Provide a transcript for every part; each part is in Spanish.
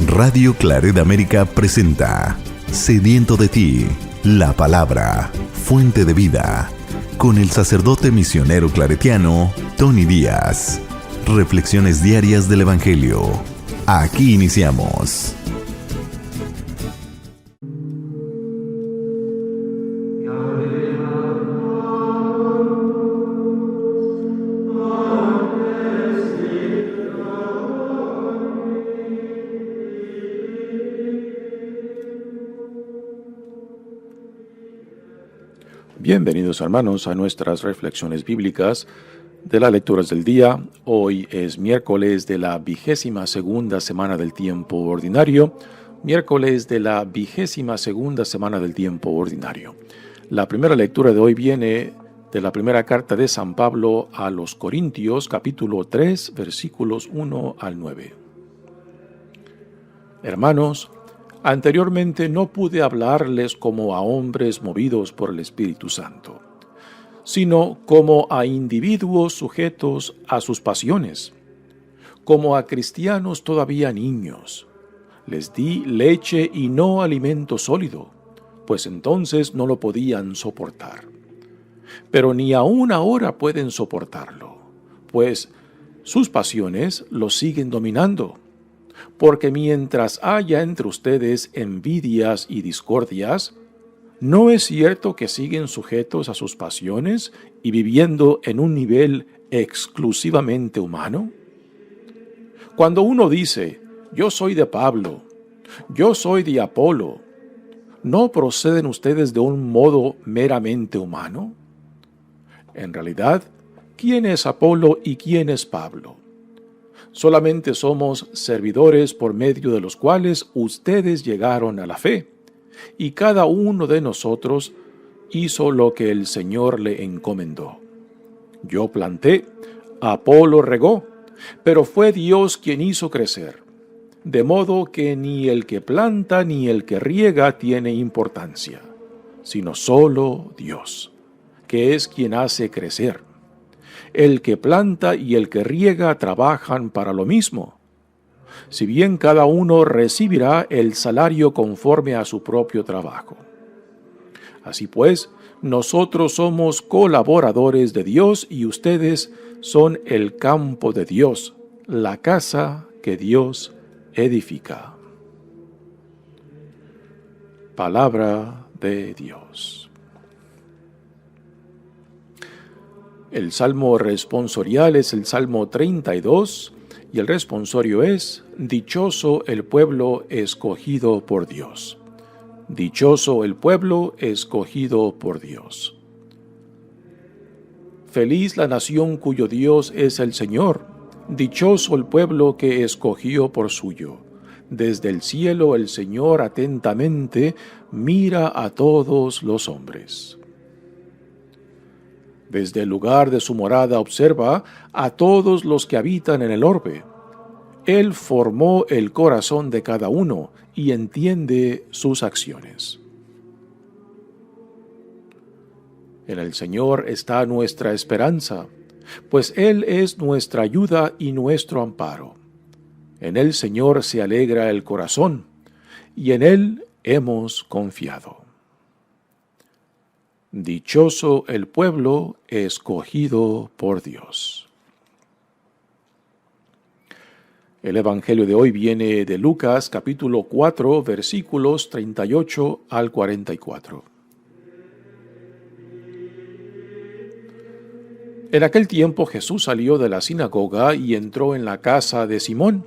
Radio Claret América presenta Sediento de ti, la palabra, fuente de vida, con el sacerdote misionero claretiano Tony Díaz. Reflexiones diarias del Evangelio. Aquí iniciamos. Bienvenidos hermanos a nuestras reflexiones bíblicas de las lecturas del día. Hoy es miércoles de la 22ª semana del tiempo ordinario. La primera lectura de hoy viene de la primera carta de San Pablo a los Corintios, capítulo 3, versículos 1 al 9. Hermanos, anteriormente no pude hablarles como a hombres movidos por el Espíritu Santo, sino como a individuos sujetos a sus pasiones, como a cristianos todavía niños. Les di leche y no alimento sólido, pues entonces no lo podían soportar. Pero ni aún ahora pueden soportarlo, pues sus pasiones los siguen dominando. Porque mientras haya entre ustedes envidias y discordias, ¿no es cierto que siguen sujetos a sus pasiones y viviendo en un nivel exclusivamente humano? Cuando uno dice, yo soy de Pablo, yo soy de Apolo, ¿no proceden ustedes de un modo meramente humano? En realidad, ¿quién es Apolo y quién es Pablo? Solamente somos servidores por medio de los cuales ustedes llegaron a la fe, y cada uno de nosotros hizo lo que el Señor le encomendó. Yo planté, Apolo regó, pero fue Dios quien hizo crecer, de modo que ni el que planta ni el que riega tiene importancia, sino solo Dios, que es quien hace crecer. El que planta y el que riega trabajan para lo mismo, si bien cada uno recibirá el salario conforme a su propio trabajo. Así pues, nosotros somos colaboradores de Dios y ustedes son el campo de Dios, la casa que Dios edifica. Palabra de Dios. El salmo responsorial es el Salmo 32 y el responsorio es: Dichoso el pueblo escogido por Dios. Dichoso el pueblo escogido por Dios. Feliz la nación cuyo Dios es el Señor. Dichoso el pueblo que escogió por suyo. Desde el cielo el Señor atentamente mira a todos los hombres. Desde el lugar de su morada observa a todos los que habitan en el orbe. Él formó el corazón de cada uno y entiende sus acciones. En el Señor está nuestra esperanza, pues Él es nuestra ayuda y nuestro amparo. En el Señor se alegra el corazón, y en Él hemos confiado. Dichoso el pueblo escogido por Dios. El Evangelio de hoy viene de Lucas, capítulo 4, versículos 38 al 44. En aquel tiempo Jesús salió de la sinagoga y entró en la casa de Simón.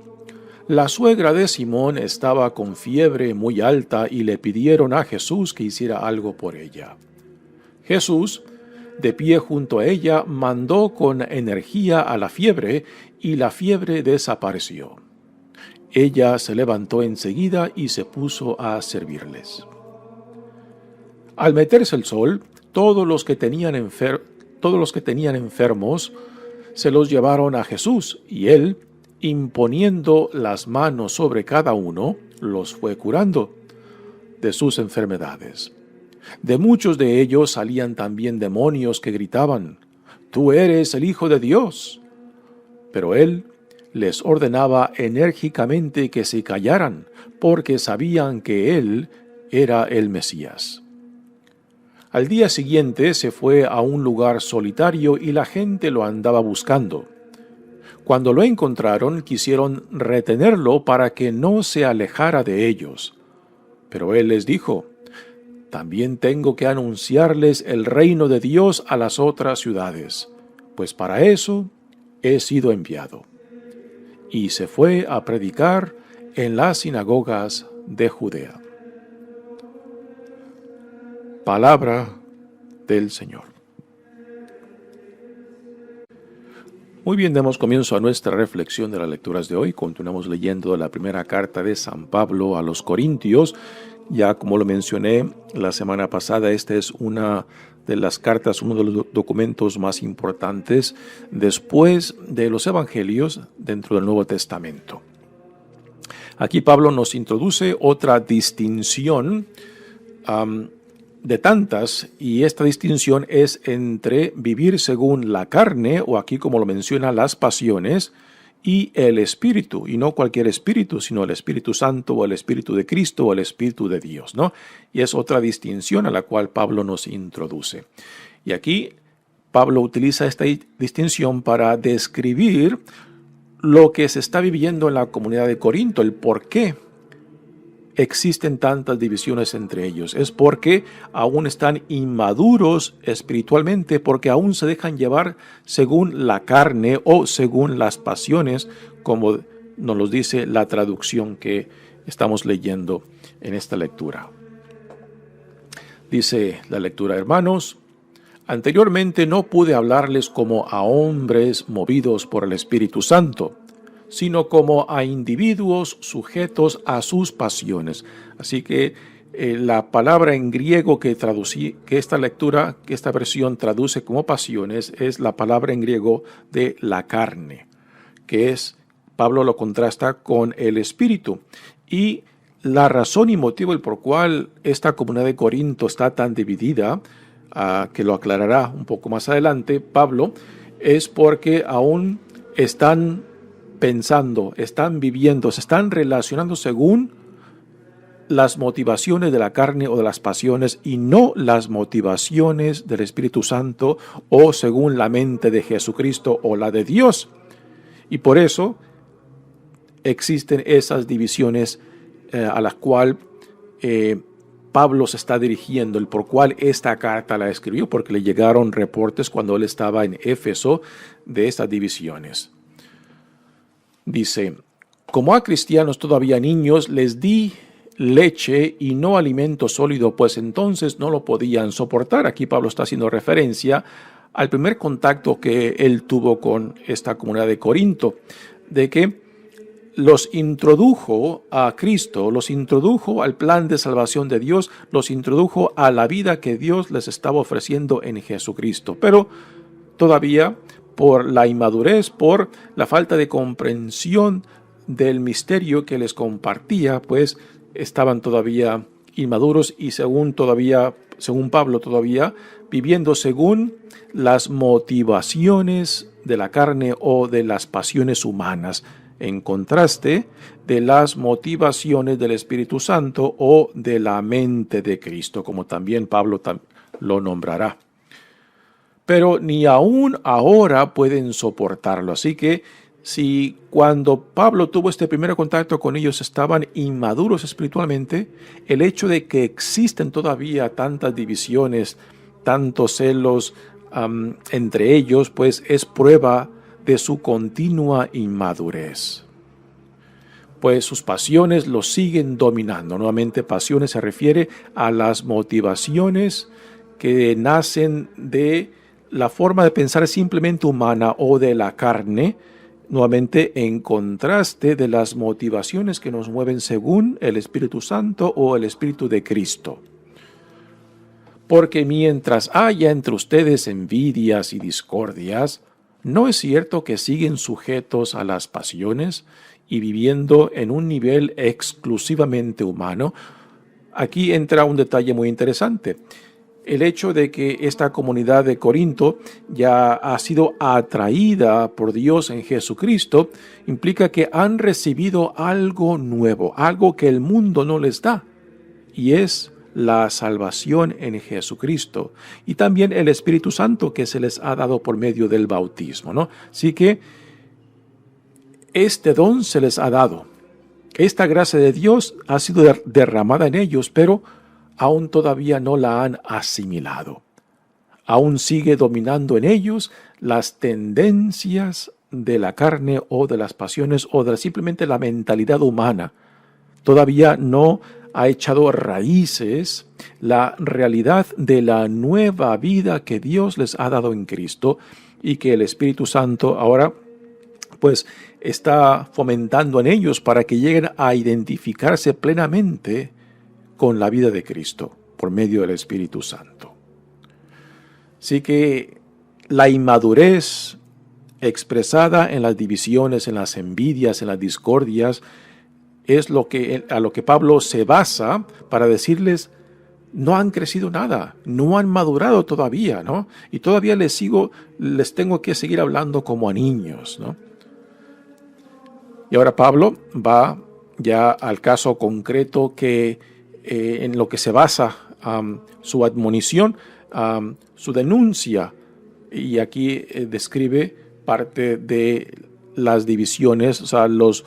La suegra de Simón estaba con fiebre muy alta y le pidieron a Jesús que hiciera algo por ella. Jesús, de pie junto a ella, mandó con energía a la fiebre y la fiebre desapareció. Ella se levantó enseguida y se puso a servirles. Al meterse el sol, todos los que tenían enfermos se los llevaron a Jesús y él, imponiendo las manos sobre cada uno, los fue curando de sus enfermedades. De muchos de ellos salían también demonios que gritaban: «Tú eres el Hijo de Dios». Pero él, les ordenaba enérgicamente que se callaran, porque sabían que él era el Mesías. Al día siguiente se fue a un lugar solitario y la gente lo andaba buscando. Cuando lo encontraron, quisieron retenerlo para que no se alejara de ellos. Pero él les dijo: «También tengo que anunciarles el reino de Dios a las otras ciudades, pues para eso he sido enviado». Y se fue a predicar en las sinagogas de Judea. Palabra del Señor. Muy bien, damos comienzo a nuestra reflexión de las lecturas de hoy. Continuamos leyendo la primera carta de San Pablo a los Corintios. Ya como lo mencioné la semana pasada, esta es una de las cartas, uno de los documentos más importantes después de los Evangelios dentro del Nuevo Testamento. Aquí Pablo nos introduce otra distinción de tantas, y esta distinción es entre vivir según la carne, o aquí como lo menciona, las pasiones, y el Espíritu, y no cualquier Espíritu, sino el Espíritu Santo, o el Espíritu de Cristo, o el Espíritu de Dios, ¿no? Y es otra distinción a la cual Pablo nos introduce. Y aquí Pablo utiliza esta distinción para describir lo que se está viviendo en la comunidad de Corinto, el por qué existen tantas divisiones entre ellos. Es porque aún están inmaduros espiritualmente, porque aún se dejan llevar según la carne o según las pasiones, como nos lo dice la traducción que estamos leyendo en esta lectura. Dice la lectura: hermanos, anteriormente no pude hablarles como a hombres movidos por el Espíritu Santo, sino como a individuos sujetos a sus pasiones. Así que la palabra en griego que esta versión traduce como pasiones, es la palabra en griego de la carne, que Pablo lo contrasta con el espíritu. Y la razón y motivo por cual esta comunidad de Corinto está tan dividida, que lo aclarará un poco más adelante Pablo, es porque aún están pensando, están viviendo, se están relacionando según las motivaciones de la carne o de las pasiones, y no las motivaciones del Espíritu Santo o según la mente de Jesucristo o la de Dios. Y por eso existen esas divisiones a las cuales Pablo se está dirigiendo, el por cual esta carta la escribió, porque le llegaron reportes cuando él estaba en Éfeso de estas divisiones. Dice: como a cristianos todavía niños les di leche y no alimento sólido, pues entonces no lo podían soportar. Aquí Pablo está haciendo referencia al primer contacto que él tuvo con esta comunidad de Corinto, de que los introdujo a Cristo, los introdujo al plan de salvación de Dios, los introdujo a la vida que Dios les estaba ofreciendo en Jesucristo. Pero todavía, por la inmadurez, por la falta de comprensión del misterio que les compartía, pues estaban todavía inmaduros y según Pablo, todavía viviendo según las motivaciones de la carne o de las pasiones humanas, en contraste de las motivaciones del Espíritu Santo o de la mente de Cristo, como también Pablo lo nombrará. Pero ni aún ahora pueden soportarlo. Así que si cuando Pablo tuvo este primer contacto con ellos estaban inmaduros espiritualmente, el hecho de que existen todavía tantas divisiones, tantos celos entre ellos, pues es prueba de su continua inmadurez. Pues sus pasiones los siguen dominando. Nuevamente, pasiones se refiere a las motivaciones que nacen de la forma de pensar simplemente humana o de la carne, nuevamente en contraste de las motivaciones que nos mueven según el Espíritu Santo o el Espíritu de Cristo. Porque mientras haya entre ustedes envidias y discordias, ¿no es cierto que siguen sujetos a las pasiones y viviendo en un nivel exclusivamente humano? Aquí entra un detalle muy interesante. el hecho de que esta comunidad de Corinto ya ha sido atraída por Dios en Jesucristo implica que han recibido algo nuevo, algo que el mundo no les da, y es la salvación en Jesucristo y también el Espíritu Santo que se les ha dado por medio del bautismo, ¿no? Así que este don se les ha dado. Esta gracia de Dios ha sido derramada en ellos, pero aún todavía no la han asimilado. Aún sigue dominando en ellos las tendencias de la carne o de las pasiones o de simplemente la mentalidad humana. Todavía no ha echado raíces la realidad de la nueva vida que Dios les ha dado en Cristo y que el Espíritu Santo ahora pues está fomentando en ellos para que lleguen a identificarse plenamente con la vida de Cristo por medio del Espíritu Santo. Así que la inmadurez expresada en las divisiones, en las envidias, en las discordias, es a lo que Pablo se basa para decirles, no han crecido nada, no han madurado todavía, ¿no? Y todavía les tengo que seguir hablando como a niños, ¿no? Y ahora Pablo va ya al caso concreto que en lo que se basa su admonición, su denuncia, y aquí describe parte de las divisiones, o sea, los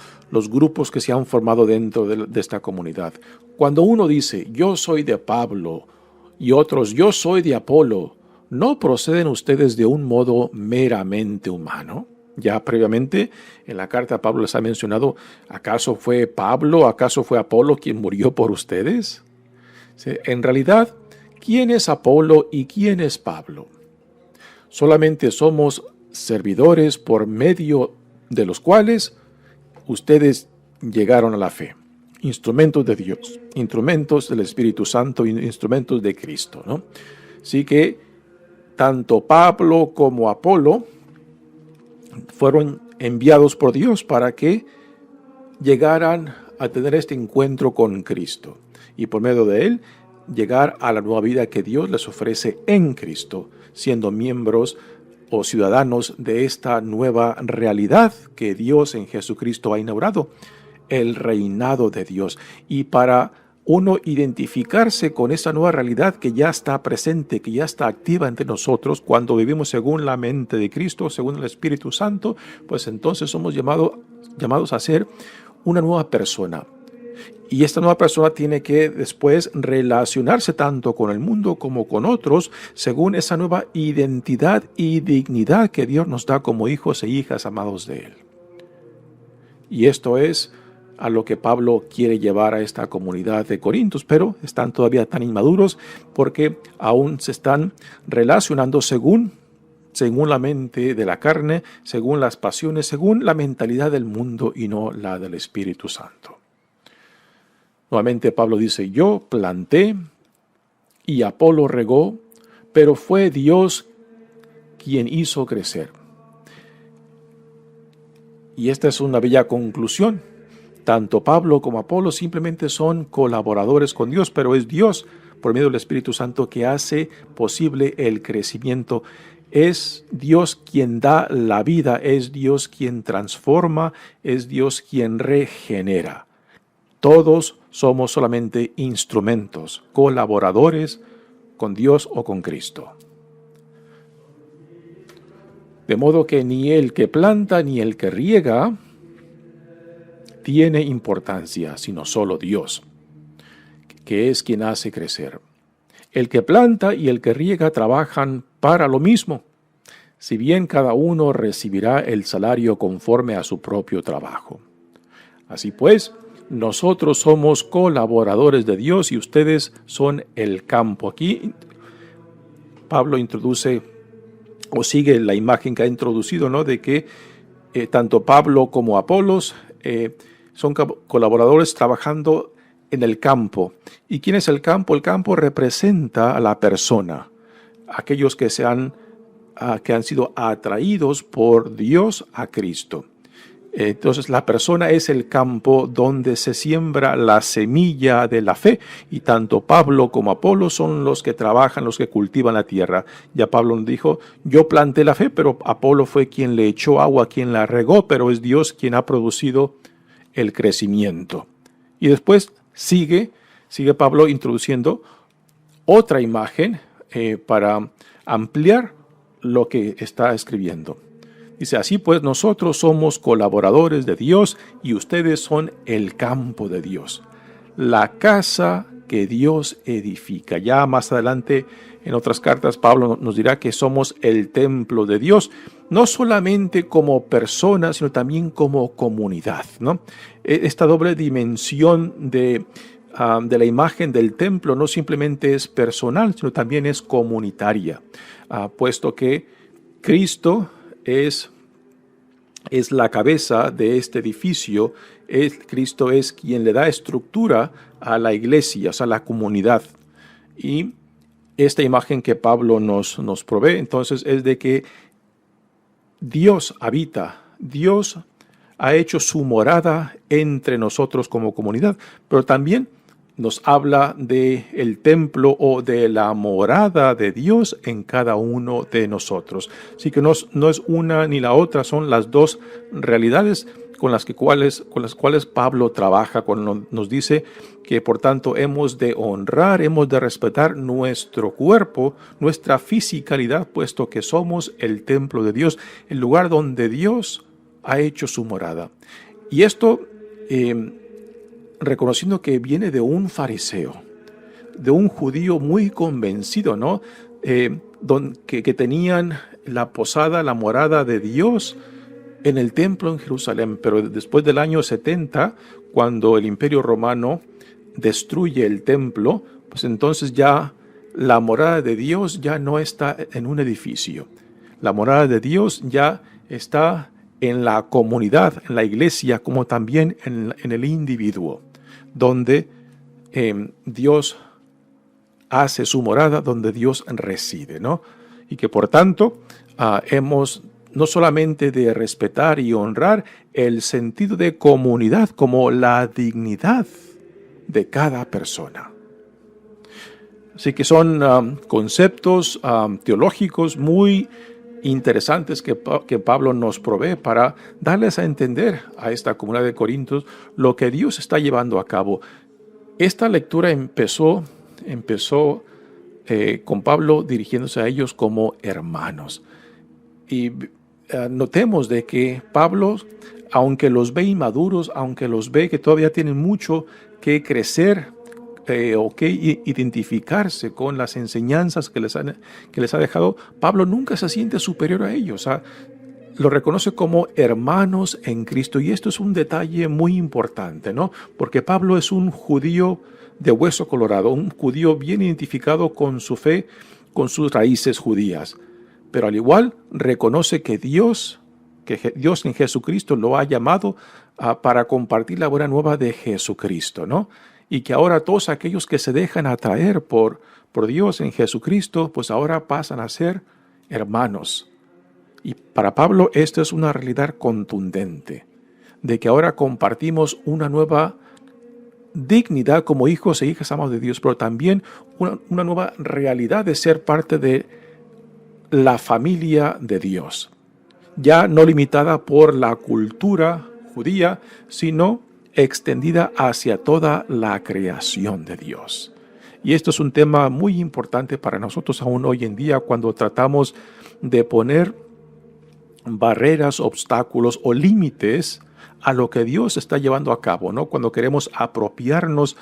grupos que se han formado dentro de esta comunidad. Cuando uno dice, yo soy de Pablo, y otros, yo soy de Apolo, ¿no proceden ustedes de un modo meramente humano? Ya previamente en la carta Pablo les ha mencionado, ¿acaso fue Pablo, acaso fue Apolo quien murió por ustedes? ¿Sí? En realidad, ¿quién es Apolo y quién es Pablo? Solamente somos servidores por medio de los cuales ustedes llegaron a la fe. Instrumentos de Dios, instrumentos del Espíritu Santo, instrumentos de Cristo, ¿no? Así que tanto Pablo como Apolo fueron enviados por Dios para que llegaran a tener este encuentro con Cristo y por medio de él llegar a la nueva vida que Dios les ofrece en Cristo, siendo miembros o ciudadanos de esta nueva realidad que Dios en Jesucristo ha inaugurado, el reinado de Dios. Y para uno identificarse con esa nueva realidad que ya está presente, que ya está activa entre nosotros, cuando vivimos según la mente de Cristo, según el Espíritu Santo, pues entonces somos llamados a ser una nueva persona. Y esta nueva persona tiene que después relacionarse tanto con el mundo como con otros, según esa nueva identidad y dignidad que Dios nos da como hijos e hijas amados de Él. Y esto es a lo que Pablo quiere llevar a esta comunidad de Corintios, pero están todavía tan inmaduros porque aún se están relacionando según la mente de la carne, según las pasiones, según la mentalidad del mundo y no la del Espíritu Santo. Nuevamente Pablo dice, yo planté y Apolo regó, pero fue Dios quien hizo crecer. Y esta es una bella conclusión. Tanto Pablo como Apolo simplemente son colaboradores con Dios, pero es Dios, por medio del Espíritu Santo, que hace posible el crecimiento. Es Dios quien da la vida, es Dios quien transforma, es Dios quien regenera. Todos somos solamente instrumentos, colaboradores con Dios o con Cristo. De modo que ni el que planta ni el que riega tiene importancia, sino solo Dios, que es quien hace crecer. El que planta y el que riega trabajan para lo mismo, si bien cada uno recibirá el salario conforme a su propio trabajo. Así pues, nosotros somos colaboradores de Dios y ustedes son el campo. Aquí Pablo introduce o sigue la imagen que ha introducido, ¿no? De que tanto Pablo como Apolos son colaboradores trabajando en el campo. ¿Y quién es el campo? El campo representa a la persona, aquellos que han sido atraídos por Dios a Cristo. Entonces la persona es el campo donde se siembra la semilla de la fe, y tanto Pablo como Apolo son los que trabajan, los que cultivan la tierra. Ya Pablo nos dijo, yo planté la fe, pero Apolo fue quien le echó agua, quien la regó, pero es Dios quien ha producido el crecimiento. Y después sigue Pablo introduciendo otra imagen para ampliar lo que está escribiendo. Dice, así pues nosotros somos colaboradores de Dios y ustedes son el campo de Dios, la casa que Dios edifica. Ya más adelante en otras cartas Pablo nos dirá que somos el templo de Dios, no solamente como personas, sino también como comunidad, ¿no? Esta doble dimensión de la imagen del templo no simplemente es personal, sino también es comunitaria, puesto que Cristo es la cabeza de este edificio. Cristo es quien le da estructura a la iglesia, o sea, la comunidad. Y esta imagen que Pablo nos provee, entonces, es de que Dios habita, Dios ha hecho su morada entre nosotros como comunidad, pero también nos habla del templo o de la morada de Dios en cada uno de nosotros. Así que no es una ni la otra, son las dos realidades con las cuales Pablo trabaja cuando nos dice que por tanto hemos de honrar, hemos de respetar nuestro cuerpo, nuestra fisicalidad, puesto que somos el templo de Dios, el lugar donde Dios ha hecho su morada. Y esto reconociendo que viene de un fariseo, de un judío muy convencido, ¿no? Que tenían la posada, la morada de Dios en el templo en Jerusalén, pero después del año 70, cuando el Imperio Romano destruye el templo, pues entonces ya la morada de Dios ya no está en un edificio. La morada de Dios ya está en la comunidad, en la iglesia, como también en el individuo, donde Dios hace su morada, donde Dios reside, ¿no? Y que por tanto hemos no solamente de respetar y honrar el sentido de comunidad como la dignidad de cada persona. Así que son conceptos teológicos muy interesantes que Pablo nos provee para darles a entender a esta comunidad de Corintios lo que Dios está llevando a cabo. Esta lectura empezó con Pablo dirigiéndose a ellos como hermanos. Y notemos de que Pablo, aunque los ve inmaduros, aunque los ve que todavía tienen mucho que crecer o que identificarse con las enseñanzas que les ha dejado, Pablo nunca se siente superior a ellos. Lo reconoce como hermanos en Cristo, y esto es un detalle muy importante, ¿no? Porque Pablo es un judío de hueso colorado, un judío bien identificado con su fe, con sus raíces judías, pero al igual reconoce que Dios en Jesucristo lo ha llamado para compartir la buena nueva de Jesucristo, ¿no? Y que ahora todos aquellos que se dejan atraer por Dios en Jesucristo, pues ahora pasan a ser hermanos. Y para Pablo esto es una realidad contundente, de que ahora compartimos una nueva dignidad como hijos e hijas amados de Dios, pero también una nueva realidad de ser parte de la familia de Dios. Ya no limitada por la cultura judía, sino extendida hacia toda la creación de Dios. Y esto es un tema muy importante para nosotros aún hoy en día, cuando tratamos de poner barreras, obstáculos o límites a lo que Dios está llevando a cabo, ¿no? Cuando queremos apropiarnos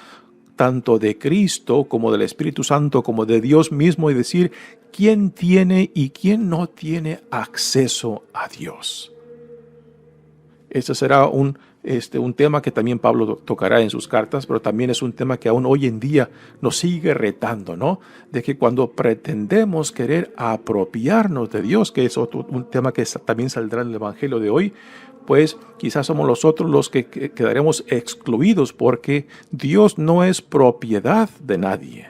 tanto de Cristo como del Espíritu Santo como de Dios mismo y decir quién tiene y quién no tiene acceso a Dios. Este será un tema que también Pablo tocará en sus cartas, pero también es un tema que aún hoy en día nos sigue retando, ¿no? De que cuando pretendemos querer apropiarnos de Dios, que es un tema que también saldrá en el Evangelio de hoy, pues quizás somos nosotros los que quedaremos excluidos, porque Dios no es propiedad de nadie.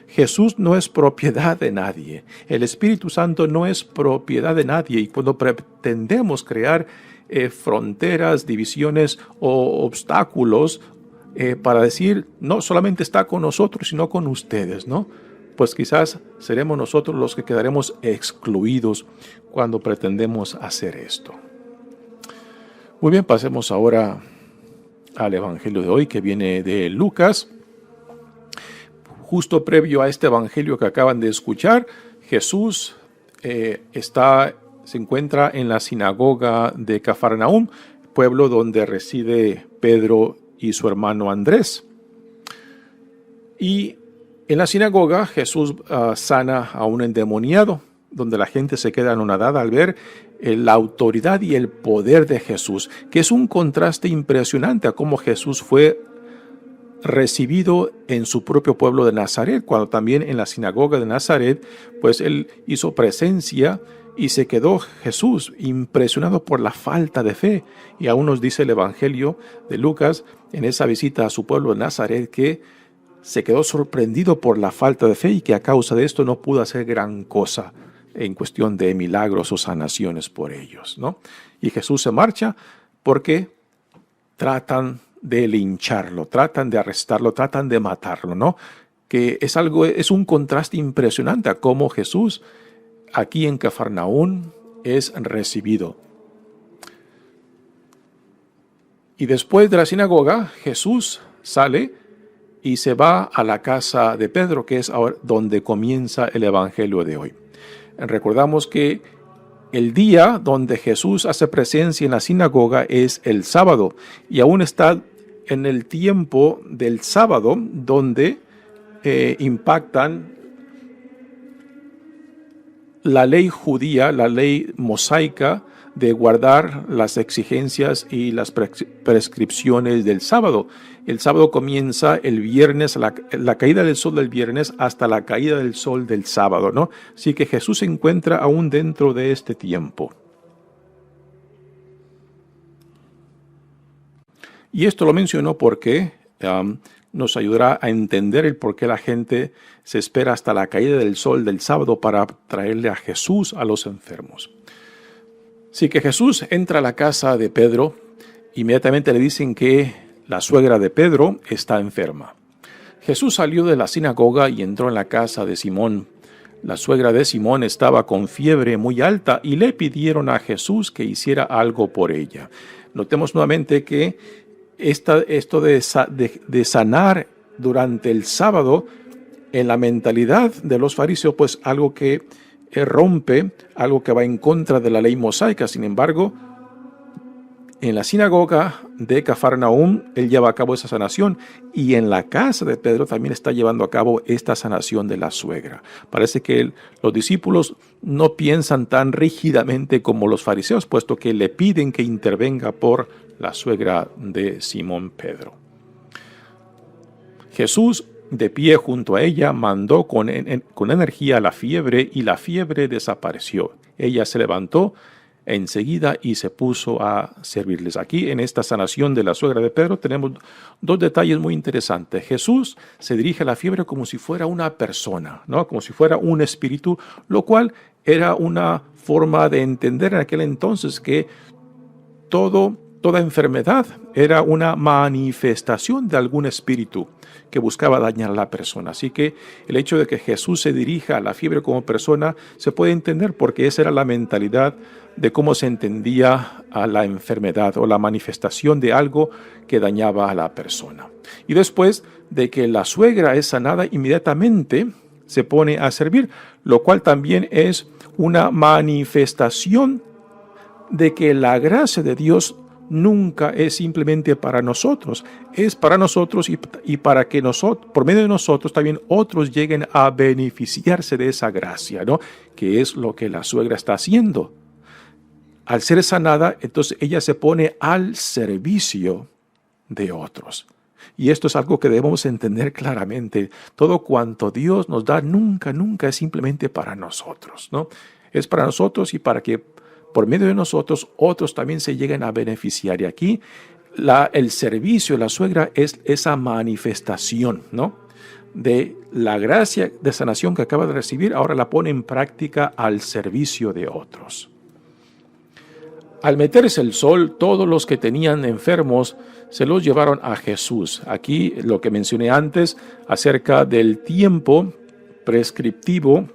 Jesús no es propiedad de nadie. El Espíritu Santo no es propiedad de nadie. Y cuando pretendemos crear fronteras, divisiones o obstáculos para decir, no solamente está con nosotros, sino con ustedes, ¿no? Pues quizás seremos nosotros los que quedaremos excluidos cuando pretendemos hacer esto. Muy bien, pasemos ahora al Evangelio de hoy, que viene de Lucas. Justo previo a este Evangelio que acaban de escuchar, Jesús se encuentra en la sinagoga de Cafarnaúm, pueblo donde reside Pedro y su hermano Andrés. Y en la sinagoga Jesús sana a un endemoniado, donde la gente se queda anonadada al ver la autoridad y el poder de Jesús, que es un contraste impresionante a cómo Jesús fue recibido en su propio pueblo de Nazaret, cuando también en la sinagoga de Nazaret, pues él hizo presencia y se quedó Jesús impresionado por la falta de fe. Y aún nos dice el Evangelio de Lucas en esa visita a su pueblo de Nazaret que se quedó sorprendido por la falta de fe y que a causa de esto no pudo hacer gran cosa en cuestión de milagros o sanaciones por ellos, ¿no? Y Jesús se marcha porque tratan de lincharlo, tratan de arrestarlo, tratan de matarlo, ¿no? Que es un contraste impresionante a cómo Jesús aquí en Cafarnaúm es recibido. Y después de la sinagoga, Jesús sale y se va a la casa de Pedro, que es ahora donde comienza el Evangelio de hoy. Recordamos que el día donde Jesús hace presencia en la sinagoga es el sábado, y aún está en el tiempo del sábado donde impactan la ley judía, la ley mosaica de guardar las exigencias y las prescripciones del sábado. El sábado comienza el viernes, la caída del sol del viernes hasta la caída del sol del sábado, ¿no? Así que Jesús se encuentra aún dentro de este tiempo. Y esto lo menciono porque nos ayudará a entender el por qué la gente se espera hasta la caída del sol del sábado para traerle a Jesús a los enfermos. Así que Jesús entra a la casa de Pedro, inmediatamente le dicen que la suegra de Pedro está enferma. Jesús salió de la sinagoga y entró en la casa de Simón. La suegra de Simón estaba con fiebre muy alta y le pidieron a Jesús que hiciera algo por ella. Notemos nuevamente que esto de sanar durante el sábado, en la mentalidad de los fariseos, pues algo que rompe, algo que va en contra de la ley mosaica. Sin embargo, en la sinagoga de Cafarnaúm, él lleva a cabo esa sanación, y en la casa de Pedro también está llevando a cabo esta sanación de la suegra. Parece que los discípulos no piensan tan rígidamente como los fariseos, puesto que le piden que intervenga por la suegra de Simón Pedro. Jesús, de pie junto a ella, mandó con energía la fiebre, y la fiebre desapareció. Ella se levantó enseguida y se puso a servirles. Aquí, en esta sanación de la suegra de Pedro, tenemos dos detalles muy interesantes. Jesús se dirige a la fiebre como si fuera una persona, ¿no? Como si fuera un espíritu, lo cual era una forma de entender en aquel entonces que toda enfermedad era una manifestación de algún espíritu que buscaba dañar a la persona. Así que el hecho de que Jesús se dirija a la fiebre como persona se puede entender porque esa era la mentalidad de cómo se entendía a la enfermedad o la manifestación de algo que dañaba a la persona. Y después de que la suegra es sanada, inmediatamente se pone a servir, lo cual también es una manifestación de que la gracia de Dios nunca es simplemente para nosotros, es para nosotros y para que nosotros, por medio de nosotros, también otros lleguen a beneficiarse de esa gracia, ¿no? Que es lo que la suegra está haciendo. Al ser sanada, entonces ella se pone al servicio de otros. Y esto es algo que debemos entender claramente. Todo cuanto Dios nos da nunca es simplemente para nosotros, ¿no? Es para nosotros y para que por medio de nosotros otros también se lleguen a beneficiar. Y aquí el servicio de la suegra es esa manifestación, ¿no? De la gracia de sanación que acaba de recibir, ahora la pone en práctica al servicio de otros. Al meterse el sol, todos los que tenían enfermos se los llevaron a Jesús. Aquí lo que mencioné antes acerca del tiempo prescriptivo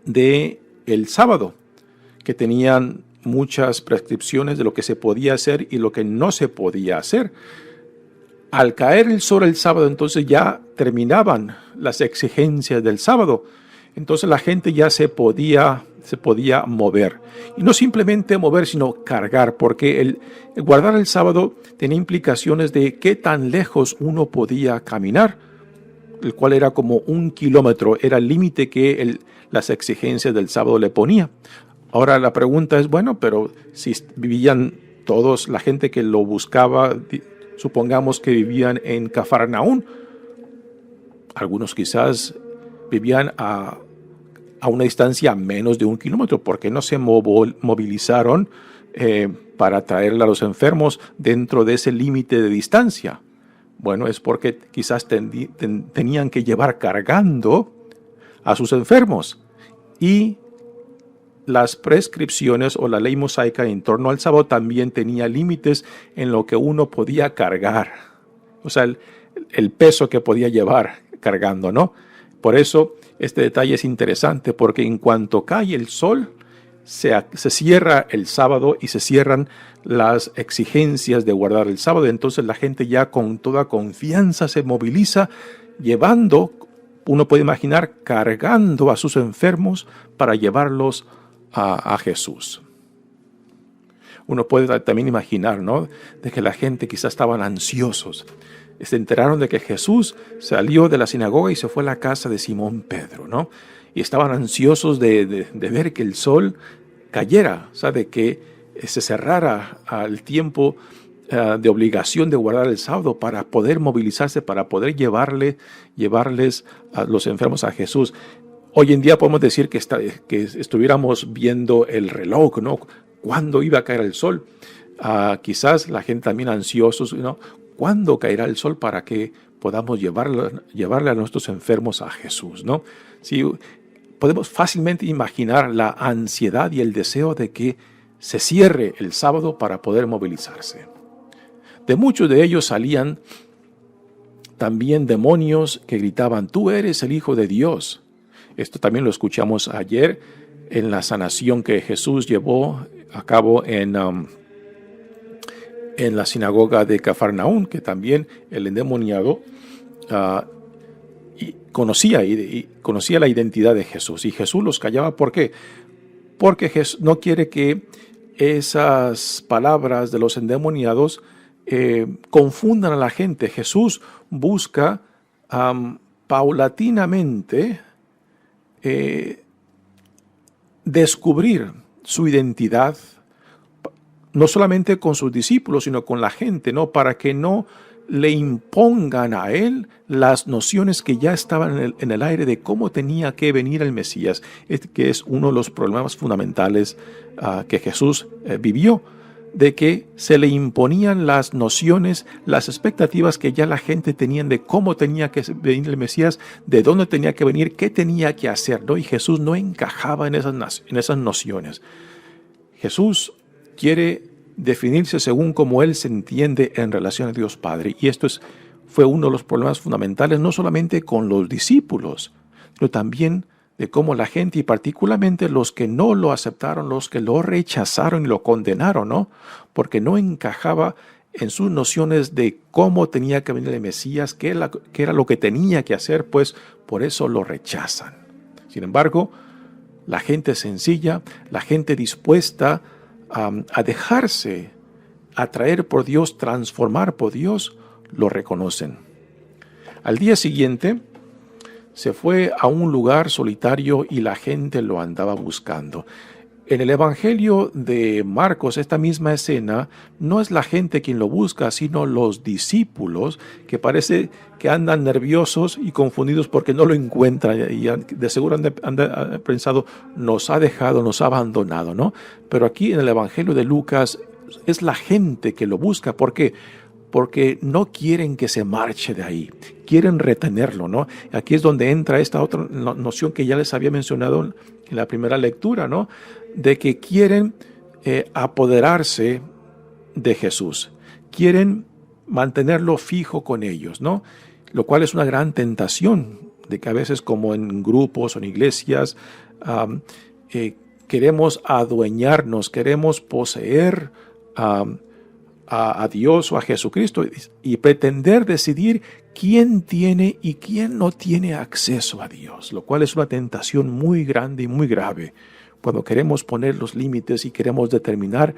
del sábado, que tenían muchas prescripciones de lo que se podía hacer y lo que no se podía hacer. Al caer el sol el sábado, entonces ya terminaban las exigencias del sábado. Entonces la gente ya se podía mover. Y no simplemente mover, sino cargar, porque el guardar el sábado tenía implicaciones de qué tan lejos uno podía caminar, el cual era como 1 kilómetro, era el límite que las exigencias del sábado le ponía. Ahora la pregunta es, bueno, pero si vivían todos, la gente que lo buscaba, supongamos que vivían en Cafarnaún, algunos quizás vivían a una distancia menos de 1 kilómetro, ¿por qué no se movilizaron para traerle a los enfermos dentro de ese límite de distancia? Bueno, es porque quizás tenían que llevar cargando a sus enfermos. Y las prescripciones o la ley mosaica en torno al sábado también tenía límites en lo que uno podía cargar. O sea, el peso que podía llevar cargando, ¿no? Por eso este detalle es interesante, porque en cuanto cae el sol, se cierra el sábado y se cierran las exigencias de guardar el sábado. Entonces la gente ya con toda confianza se moviliza llevando, uno puede imaginar, cargando a sus enfermos para llevarlos a Jesús. Uno puede también imaginar, ¿no?, de que la gente quizás estaban ansiosos. Se enteraron de que Jesús salió de la sinagoga y se fue a la casa de Simón Pedro, ¿no? Y estaban ansiosos de ver que el sol cayera, o sea, de que se cerrara al tiempo de obligación de guardar el sábado para poder movilizarse, para poder llevarles a los enfermos a Jesús. Hoy en día podemos decir que estuviéramos viendo el reloj, ¿no? ¿Cuándo iba a caer el sol? Quizás la gente también ansiosos, ¿no? ¿Cuándo caerá el sol para que podamos llevarle a nuestros enfermos a Jesús, ¿no? Sí, podemos fácilmente imaginar la ansiedad y el deseo de que se cierre el sábado para poder movilizarse. De muchos de ellos salían también demonios que gritaban: «Tú eres el Hijo de Dios». Esto también lo escuchamos ayer en la sanación que Jesús llevó a cabo en la sinagoga de Cafarnaún, que también el endemoniado conocía la identidad de Jesús, y Jesús los callaba. ¿Por qué? Porque Jesús no quiere que esas palabras de los endemoniados confundan a la gente. Jesús busca paulatinamente descubrir su identidad, no solamente con sus discípulos, sino con la gente, ¿no?, para que no le impongan a él las nociones que ya estaban en el aire de cómo tenía que venir el Mesías, que es uno de los problemas fundamentales que Jesús vivió, de que se le imponían las nociones, las expectativas que ya la gente tenía de cómo tenía que venir el Mesías, de dónde tenía que venir, qué tenía que hacer, ¿no? Y Jesús no encajaba en esas nociones. Jesús quiere definirse según como Él se entiende en relación a Dios Padre. Y esto fue uno de los problemas fundamentales, no solamente con los discípulos, sino también de cómo la gente, y particularmente los que no lo aceptaron, los que lo rechazaron y lo condenaron, ¿no?, porque no encajaba en sus nociones de cómo tenía que venir el Mesías, qué era lo que tenía que hacer, pues por eso lo rechazan. Sin embargo, la gente sencilla, la gente dispuesta a dejarse atraer por Dios, transformar por Dios, lo reconocen. Al día siguiente se fue a un lugar solitario y la gente lo andaba buscando. En el Evangelio de Marcos, esta misma escena, no es la gente quien lo busca, sino los discípulos, que parece que andan nerviosos y confundidos porque no lo encuentran, y de seguro han pensado: nos ha dejado, nos ha abandonado, ¿no? Pero aquí en el Evangelio de Lucas es la gente que lo busca. ¿Por qué? Porque no quieren que se marche de ahí, quieren retenerlo, ¿no? Aquí es donde entra esta otra noción que ya les había mencionado en la primera lectura, ¿no?, de que quieren apoderarse de Jesús. Quieren mantenerlo fijo con ellos, ¿no? Lo cual es una gran tentación, de que a veces, como en grupos o en iglesias, queremos adueñarnos, queremos poseer a Dios o a Jesucristo y pretender decidir quién tiene y quién no tiene acceso a Dios, lo cual es una tentación muy grande y muy grave cuando queremos poner los límites y queremos determinar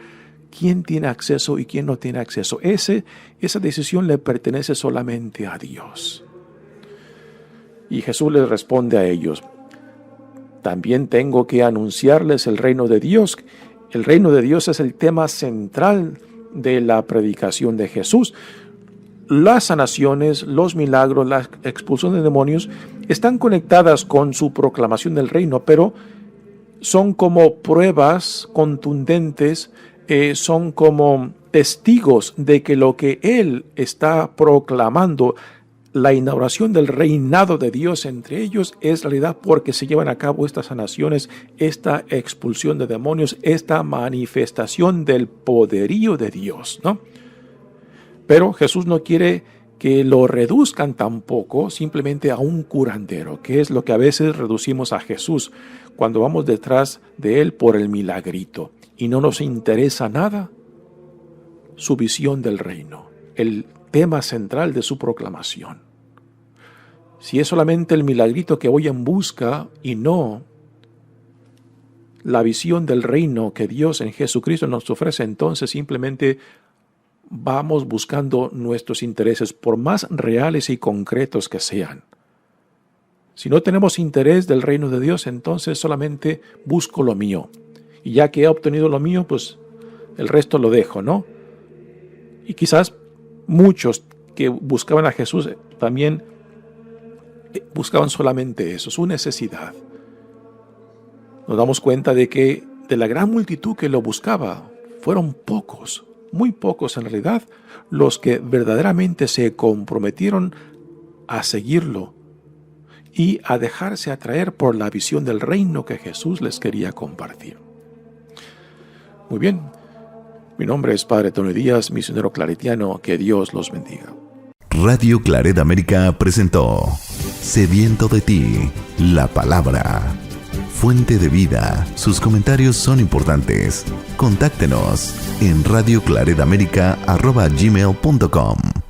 quién tiene acceso y quién no tiene acceso. Esa decisión le pertenece solamente a Dios. Y Jesús les responde a ellos: también tengo que anunciarles el reino de Dios. El reino de Dios es el tema central de la predicación de Jesús. Las sanaciones, los milagros, la expulsión de demonios están conectadas con su proclamación del reino, pero son como pruebas contundentes, son como testigos de que lo que Él está proclamando, la inauguración del reinado de Dios entre ellos, es realidad porque se llevan a cabo estas sanaciones, esta expulsión de demonios, esta manifestación del poderío de Dios, ¿no? Pero Jesús no quiere que lo reduzcan tampoco simplemente a un curandero, que es lo que a veces reducimos a Jesús cuando vamos detrás de Él por el milagrito y no nos interesa nada su visión del reino, el tema central de su proclamación. Si es solamente el milagrito que voy en busca y no la visión del reino que Dios en Jesucristo nos ofrece, entonces simplemente vamos buscando nuestros intereses, por más reales y concretos que sean. Si no tenemos interés del reino de Dios, entonces solamente busco lo mío. Y ya que he obtenido lo mío, pues el resto lo dejo, ¿no? Y quizás muchos que buscaban a Jesús también buscaban solamente eso, su necesidad. Nos damos cuenta de que de la gran multitud que lo buscaba, fueron pocos, muy pocos en realidad, los que verdaderamente se comprometieron a seguirlo y a dejarse atraer por la visión del reino que Jesús les quería compartir. Muy bien, mi nombre es Padre Tony Díaz, misionero claretiano. Que Dios los bendiga. Radio Claret América presentó Sediento de ti, la palabra. Fuente de vida. Sus comentarios son importantes. Contáctenos en radioclaretamerica@gmail.com.